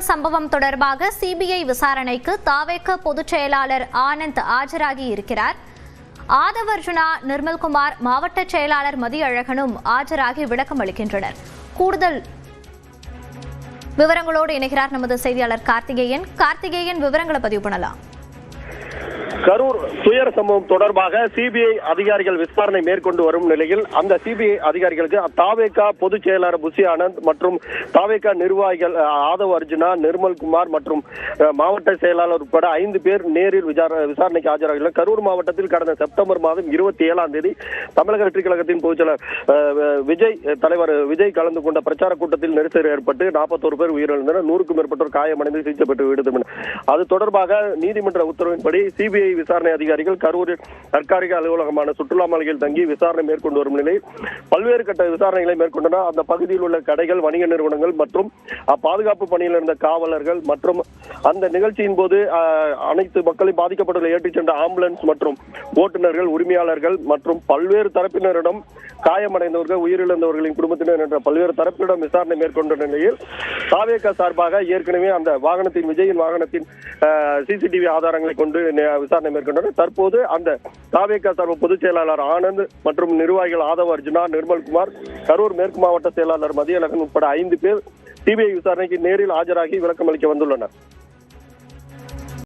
சம்பவம் தொடர்பாக சிபிஐ விசாரணைக்கு தாவேக பொதுச் செயலாளர் ஆனந்த் ஆஜராகி இருக்கிறார். ஆதவர்ஜுனா, நிர்மல்குமார், மாவட்ட செயலாளர் மதியழகனும் ஆஜராகி விளக்கம் அளிக்கின்றனர். கூடுதல் விவரங்களோடு இணைகிறார் நமது செய்தியாளர் கார்த்திகேயன். விவரங்களை பதிவு பண்ணலாம். கரூர் துயர சம்பவம் தொடர்பாக சிபிஐ அதிகாரிகள் விசாரணை மேற்கொண்டு வரும் நிலையில் அந்த சிபிஐ அதிகாரிகளுக்கு தாவேகா பொதுச் செயலாளர் புசி ஆனந்த் மற்றும் தாவேகா நிர்வாகிகள் ஆதவ் அர்ஜுனா, நிர்மல்குமார் மற்றும் மாவட்ட செயலாளர் உட்பட 5 பேர் நேரில் விசாரணைக்கு ஆஜராகியுள்ளனர். கரூர் மாவட்டத்தில் கடந்த செப்டம்பர் மாதம் 27ஆம் தேதி தமிழக வெற்றிக் கழகத்தின் பொதுச் செயலாளர் தலைவர் விஜய் கலந்து கொண்ட பிரச்சார கூட்டத்தில் நெரிசல் ஏற்பட்டு 41 பேர் உயிரிழந்தனர். 100க்கும் மேற்பட்டோர் காயமடைந்து சிகிச்சை பெற்று விடுதனர். அது தொடர்பாக நீதிமன்ற உத்தரவின்படி சிபிஐ விசாரணை அதிகாரிகள் கரூரில் தற்காலிக அலுவலகமான சுற்றுலா மாளிகையில் தங்கி விசாரணை மேற்கொண்டு வரும் நிலையில் பல்வேறு கட்ட விசாரணைகளை மேற்கொண்டனர். அந்த பகுதியில் உள்ள கடைகள், வணிக நிறுவனங்கள் மற்றும் பாதுகாப்பு பணியில் இருந்த காவலர்கள் மற்றும் அந்த நிகழ்ச்சியின் போது அனைத்து மக்களையும் பாதிக்கப்பட்டுள்ள ஏற்றிச் சென்ற ஆம்புலன்ஸ் மற்றும் ஓட்டுநர்கள், உரிமையாளர்கள் மற்றும் பல்வேறு தரப்பினரிடம் காயமடைந்தவர்கள், உயிரிழந்தவர்களின் குடும்பத்தினர் என்ற பல்வேறு தரப்பினரிடம் விசாரணை மேற்கொண்ட நிலையில் தாவேகா சார்பாக ஏற்கனவே அந்த வாகனத்தின் விஜயின் வாகனத்தின் சிசிடிவி ஆதாரங்களை கொண்டு விசாரணை மேற்கொண்டனர். தற்போது அந்த தாவேகா சார்பு பொதுச் செயலாளர் ஆனந்த் மற்றும் நிர்வாகிகள் ஆதவ் அர்ஜுனா, நிர்மல்குமார், கரூர் மேற்கு மாவட்ட செயலாளர் மதியழகன் உட்பட 5 பேர் சிபிஐ விசாரணைக்கு நேரில் ஆஜராகி விளக்கம் அளிக்க வந்துள்ளனர்.